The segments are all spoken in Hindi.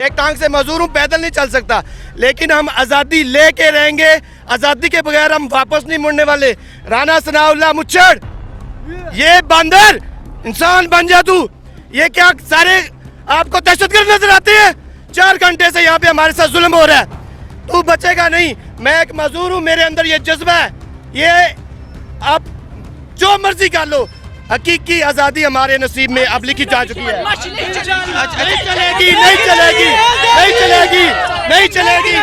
एक टांग से मजदूर हूँ, पैदल नहीं चल सकता, लेकिन हम आज़ादी लेके रहेंगे। आज़ादी के बगैर हम वापस नहीं मुड़ने वाले। राना सनाउल्लाह मुच्छड़, ये बंदर इंसान बन जा तू। ये क्या सारे आपको दहशतगर्द नजर आते हैं? 4 घंटे से यहाँ पे हमारे साथ जुल्म हो रहा है, तू बचेगा नहीं। मैं एक मजदूर हूँ, मेरे अंदर ये जज्बा है। ये आप जो मर्जी कर लो, हकीकी आज़ादी हमारे नसीब में अब लिखी जा चुकी है। नहीं चलेगी, नहीं चलेगी, नहीं चलेगी, नहीं चलेगी।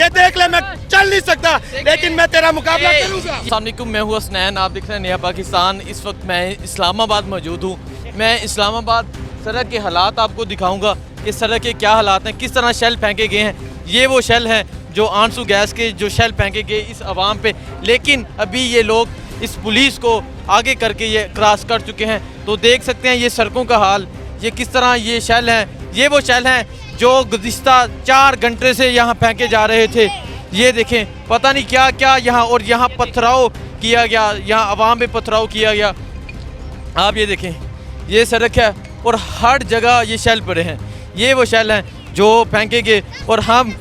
ये देख ले, मैं चल नहीं सकता, लेकिन मैं तेरा मुकाबला करूंगा। अस्सलाम वालेकुम, मैं हूँ हसनैन, आप देख रहे हैं नया पाकिस्तान। इस वक्त मैं इस्लामाबाद मौजूद हूँ। मैं इस्लामाबाद सड़क के हालात आपको दिखाऊंगा कि सड़क के क्या हालात हैं, किस तरह शेल फेंके गए हैं। ये वो शेल हैं जो आंसू गैस के जो शेल फेंके गए इस आवाम पे, लेकिन अभी ये लोग इस पुलिस को आगे करके ये क्रॉस कर चुके हैं। तो देख सकते हैं ये सड़कों का हाल, ये किस तरह ये शेल हैं। ये वो शेल हैं जो गुज़िश्ता 4 घंटे से यहाँ फेंके जा रहे थे। ये देखें, पता नहीं क्या क्या यहाँ, और यहाँ पथराव किया गया, यहाँ आवाम पे पथराव किया गया। आप ये देखें, ये सड़क है और हर जगह ये शेल पड़े हैं। ये वो शेल हैं जो फेंके गए, और हम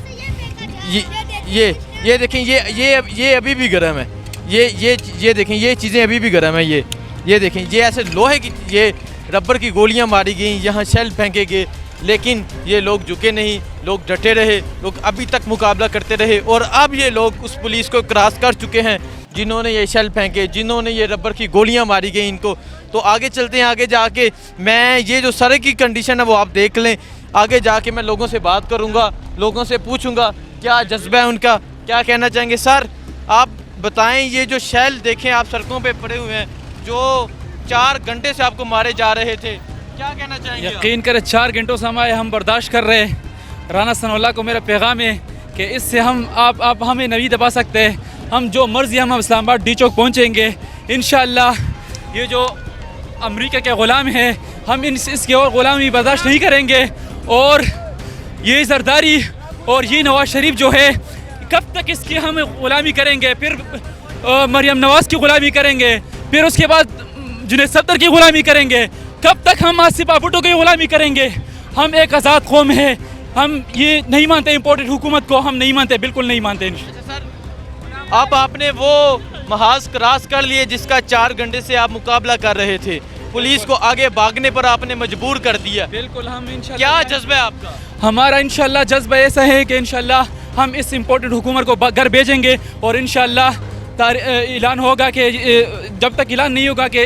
ये देखें, ये अभी भी गर्म है। ये देखें, ये चीज़ें अभी भी गर्म है। ये देखें, ये ऐसे लोहे की, ये रबर की गोलियां मारी गई, यहाँ शेल फेंके गए, लेकिन ये लोग झुके नहीं, लोग डटे रहे, लोग अभी तक मुकाबला करते रहे। और अब ये लोग उस पुलिस को क्रॉस कर चुके हैं जिन्होंने ये शेल फेंके, जिन्होंने ये रबर की गोलियां मारी गई इनको। तो आगे चलते हैं, आगे जाके मैं ये जो सड़क की कंडीशन है वो आप देख लें। आगे जाके मैं लोगों से बात करूँगा, लोगों से पूछूँगा क्या जज्बा है उनका, क्या कहना चाहेंगे। सर आप बताएं, ये जो शेल देखें आप सड़कों पे पड़े हुए हैं, जो 4 घंटे से आपको मारे जा रहे थे, क्या कहना चाहेंगे? यकीन करें 4 घंटों से हम बर्दाश्त कर रहे हैं। राना सनाउल्लाह को मेरा पैगाम है कि इससे आप हमें नहीं दबा सकते। हम जो मर्जी हम इस्लामाबाद डी चौक पहुँचेंगे इंशाअल्लाह। ये जो अमेरिका के ग़ुलाम हैं, हम इसकी और ग़ुलामी बर्दाश्त नहीं करेंगे। और ये जरदारी और ये नवाज शरीफ जो है, कब तक इसकी हम ग़ुलामी करेंगे? फिर मरियम नवाज़ की ग़ुलामी करेंगे, फिर उसके बाद जुनैद सत्तर की ग़ुलामी करेंगे। कब तक हम आसिफ भुट्टो की ग़ुलामी करेंगे? हम एक आज़ाद कौम है, हम ये नहीं मानते इम्पोर्टेड हुकूमत को, हम नहीं मानते, बिल्कुल नहीं मानते। सर अब आपने वो महाज क्रॉस कर लिए जिसका 4 घंटे से आप मुकाबला कर रहे थे, पुलिस को आगे भागने पर आपने मजबूर कर दिया। बिल्कुल, हम इंशाल्लाह, क्या जज्बा है आपका? हमारा इंशाल्लाह जज्बा ऐसा है कि इंशाल्लाह हम इस इम्पोर्टेड हुकूमत को घर भेजेंगे। और इंशाल्लाह ऐलान होगा कि जब तक ऐलान नहीं होगा कि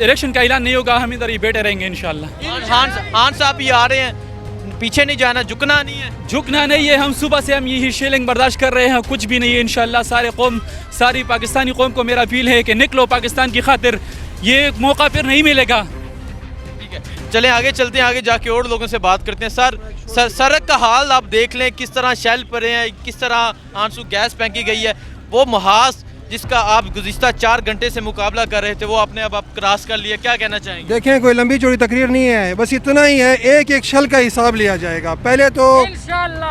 इलेक्शन का ऐलान नहीं होगा, हम इधर ही बैठे रहेंगे इंशाल्लाह। खान साहब भी आ रहे हैं, पीछे नहीं जाना, झुकना नहीं है। झुकना नहीं है, हम सुबह से हम यही शेलिंग बर्दाश्त कर रहे हैं, कुछ भी नहीं है इंशाल्लाह। सारी पाकिस्तानी कौम को मेरा अपील है कि निकलो पाकिस्तान की खातिर, ये मौका फिर नहीं मिलेगा। ठीक है, चलें आगे चलते हैं, आगे जाके और लोगों से बात करते हैं। सर सड़क का हाल आप देख लें, किस तरह शेल पड़े हैं, किस तरह आंसू गैस फेंकी गई है। वो महाज जिसका आप गुज़िश्ता 4 घंटे से मुकाबला कर रहे थे, वो आपने अब आप क्रॉस कर लिया, क्या कहना चाहेंगे? देखें, कोई लंबी चौड़ी तकरीर नहीं है, बस इतना ही है, एक एक शल का हिसाब लिया जाएगा। पहले तो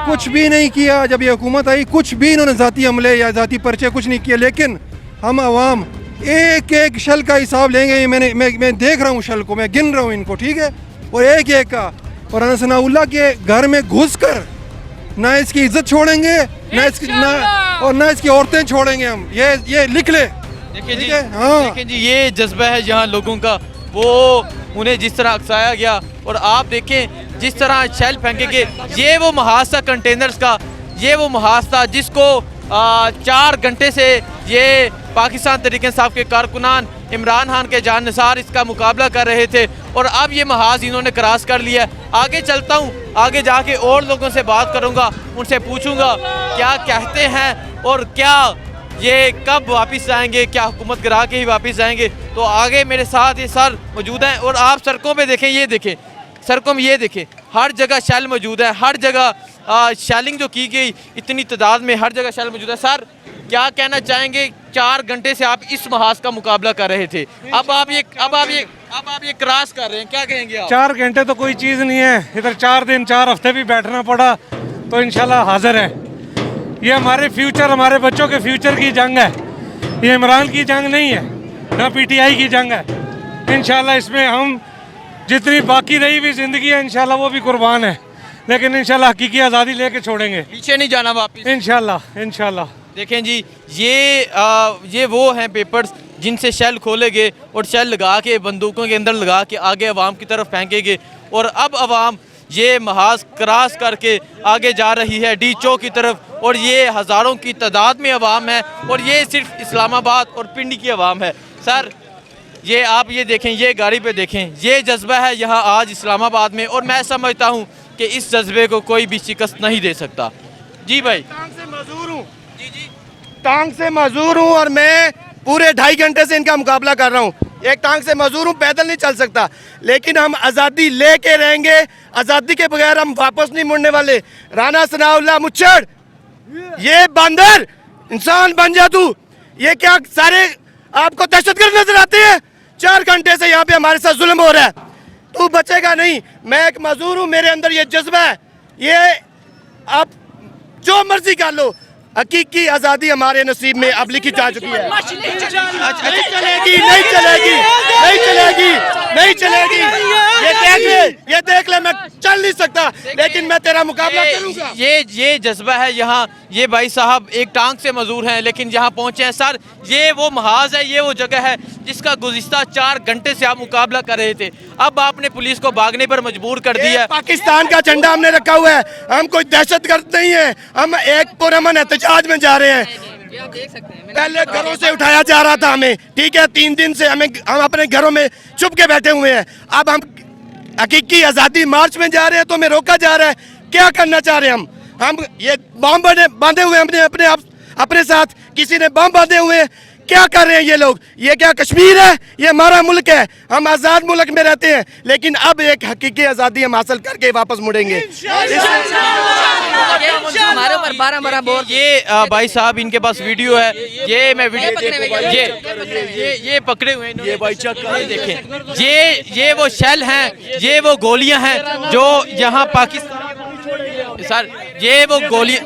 कुछ भी नहीं किया, जब ये हुकूमत आई कुछ भी इन्होंने ज़ाती हमले या ज़ाती पर्चे कुछ नहीं किए, लेकिन हम आवाम एक एक शल का हिसाब लेंगे। मैं देख रहा हूँ शल को, मैं गिन रहा हूँ इनको, ठीक है, और एक एक का। और राना सनाउल्लाह के घर में घुस कर ना इसकी इज्जत छोड़ेंगे, ना इसकी औरतें छोड़ेंगे हम, ये लिख ले। देखिए जी, देखिए जी, ये जज्बा है यहाँ लोगों का, वो उन्हें जिस तरह अक्साया गया। और आप देखें जिस तरह शेल फेंके गए, ये वो महाज था कंटेनर्स का, ये वो महाज था जिसको 4 घंटे से ये पाकिस्तान तहरीक-ए-इंसाफ के कारकुनान इमरान खान के जाननिसार इसका मुकाबला कर रहे थे, और अब ये महाज इन्होंने क्रॉस कर लिया। आगे चलता हूँ, आगे जाके और लोगों से बात करूँगा, उनसे पूछूँगा क्या कहते हैं और क्या ये कब वापस आएंगे, क्या हुकूमत गिरा के ही वापस आएंगे। तो आगे मेरे साथ ये सर मौजूद हैं, और आप सड़कों पे देखें, ये देखें सड़कों में, ये देखें हर जगह शेल मौजूद है, हर जगह शेलिंग जो की गई इतनी तादाद में, हर जगह शेल मौजूद है। सर क्या कहना चाहेंगे, 4 घंटे से आप इस महाज का मुकाबला कर रहे थे, अब आप ये क्रॉस कर रहे हैं, क्या कहेंगे आप? 4 घंटे तो कोई चीज़ नहीं है, इधर 4 दिन 4 हफ्ते भी बैठना पड़ा तो इंशाल्लाह हाजिर है। ये हमारे फ्यूचर, हमारे बच्चों के फ्यूचर की जंग है, ये इमरान की जंग नहीं है, ना PTI की जंग है। इंशाल्लाह इसमें हम जितनी बाकी रही हुई ज़िंदगी है इंशाल्लाह वो भी कुर्बान है। लेकिन इंशाल्लाह हकीकी आज़ादी लेके छोड़ेंगे पीछे नहीं जाना वापिस। इंशाल्लाह इंशाल्लाह। देखें जी, ये वो हैं पेपर्स जिनसे शेल खोले गए और शेल लगा के बंदूकों के अंदर लगा के आगे अवाम की तरफ फेंके गए। और अब अवाम ये महाज क्रॉस करके आगे जा रही है डी चौक की तरफ और ये हज़ारों की तादाद में अवाम है और ये सिर्फ इस्लामाबाद और पिंडी की अवाम है। सर ये आप ये देखें, ये गाड़ी पे देखें, ये जज्बा है यहाँ आज इस्लामाबाद में और मैं समझता हूँ कि इस जज्बे को कोई भी शिकस्त नहीं दे सकता। जी भाई, टांग से मजदूर हूँ, टांग से मजदूर हूँ और मैं पूरे 2.5 घंटे से इनका मुकाबला कर रहा हूँ। एक टांग से मजदूर हूँ, पैदल नहीं चल सकता, लेकिन हम आज़ादी लेके रहेंगे। आज़ादी के बगैर हम वापस नहीं मुड़ने वाले। राना सनाउल्लाह मुच्छड़, ये बंदर इंसान बन जा तू। ये क्या सारे आपको दहशतगर्द नजर आते हैं? 4 घंटे से यहाँ पे हमारे साथ जुल्म हो रहा है, तू बचेगा नहीं। मैं एक मजदूर हूँ, मेरे अंदर ये जज्बा है। ये आप जो मर्जी कर लो, हकीकी आज़ादी हमारे नसीब में अब लिखी जा चुकी है। नहीं चलेगी, नहीं चलेगी, नहीं चलेगी, नहीं चलेगी। ये देख ले, मैं चल नहीं सकता, लेकिन मैं तेरा मुकाबला करूंगा। ये जज्बा है यहाँ। ये भाई साहब एक टांग से मजदूर हैं लेकिन यहाँ पहुँचे हैं। सर ये वो महाज है, ये वो जगह है जिसका गुज़िश्ता 4 घंटे से आप मुकाबला कर रहे थे। अब आपने पुलिस को भागने पर मजबूर कर दिया है। पाकिस्तान का झंडा हमने रखा हुआ है, हम कोई दहशतगर्द नहीं है। हम एक पुरअमन एहतजाज में जा रहे हैं। पहले घरों से उठाया जा रहा था हमें, ठीक है, 3 दिन से हम अपने घरों में छुप के बैठे हुए हैं। अब हम हकीकी आज़ादी मार्च में जा रहे हैं तो हमें रोका जा रहा है। क्या करना चाह रहे हैं हम ये बम बांधे हुए हमने अपने साथ, किसी ने बम बांधे हुए हैं। क्या कर रहे हैं ये लोग? ये क्या कश्मीर है? ये हमारा मुल्क है, हम आज़ाद मुल्क में रहते हैं, लेकिन अब एक हकीकी आज़ादी हम हासिल करके वापस मुड़ेंगे। हमारे ऊपर 12 बोर। ये भाई साहब इनके पास वीडियो है, ये मैं वीडियो ये पकड़े हुए हैं। ये भाई देखें, ये वो शेल हैं, ये वो गोलियां हैं जो यहाँ पाकिस्तान। सर ये वो गोलियां,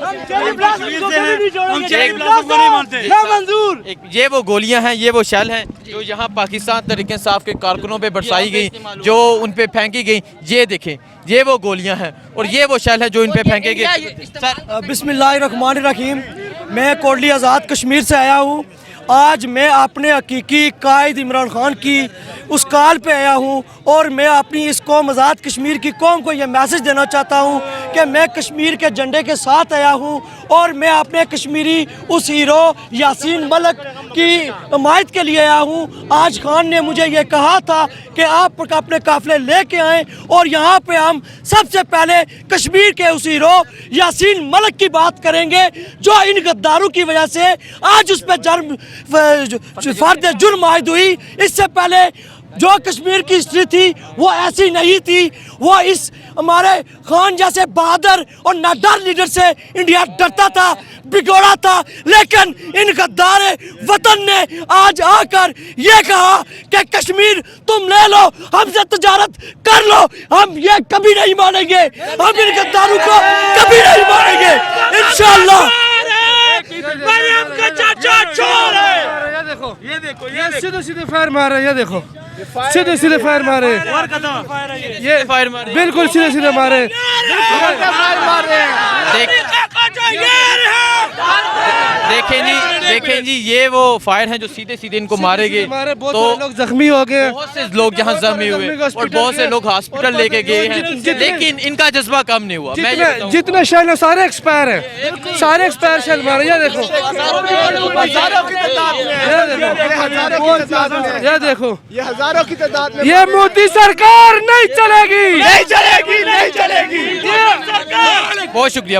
ये वो गोलियां हैं, ये वो शेल हैं जो यहाँ पाकिस्तान तहरीक इंसाफ के कारकुनों पे बरसाई गई, जो उन पे फेंकी गई। ये देखें, ये वो गोलियां हैं और ये वो शेल है जो इन पे फेंके गए। सर बिस्मिल्लाहिर्रहमानिर्रहीम, मैं कोटली आज़ाद कश्मीर से आया हूँ। आज मैं अपने हकीकी कायद इमरान खान की उस कॉल पे आया हूँ और मैं अपनी इस कौम आज़ाद कश्मीर की कौम को ये मैसेज देना चाहता हूँ कि मैं कश्मीर के झंडे के साथ आया हूँ और मैं अपने कश्मीरी उस हीरो यासीन मलिक की हिमायत के लिए आया हूँ। आज खान ने मुझे ये कहा था कि आप अपने काफ़िले लेके आएँ और यहाँ पे हम सबसे पहले कश्मीर के उस हीरो यासीन मलिक की बात करेंगे जो इन गद्दारों की वजह से आज उस पर फर्द जुर्म आयद हुई। इससे पहले जो कश्मीर की हिस्ट्री थी वो ऐसी नहीं थी। वो इस हमारे खान जैसे बहादुर और नाडर लीडर से इंडिया डरता था, बिगोड़ा था, लेकिन इन गद्दार वतन ने आज आकर ये कहा कि कश्मीर तुम ले लो, हमसे तजारत कर लो। हम ये कभी नहीं मानेंगे, हम इन गद्दारों को कभी नहीं मानेंगे इंशाअल्लाह। ये सीधे सीधे फायर मार रहे, ये देखो सीधे सीधे फायर मारे, ये फायर मारे, बिल्कुल सीधे सीधे मारे। देखें जी, ये वो फायर हैं जो सीधे सीधे इनको मारे गए। तो लोग जख्मी हो गए, बहुत से लोग यहाँ जख्मी हुए और बहुत से लोग हॉस्पिटल लेके गए हैं, लेकिन इनका जज्बा कम नहीं हुआ। जितने शेल है सारे एक्सपायर हैं, सारे एक्सपायर शेल मारे। ये देखो, ये देखो, ये हजारों की तादाद में। ये मोदी सरकार नहीं चलेगी, नहीं चलेगी, नहीं चलेगी। बहुत शुक्रिया।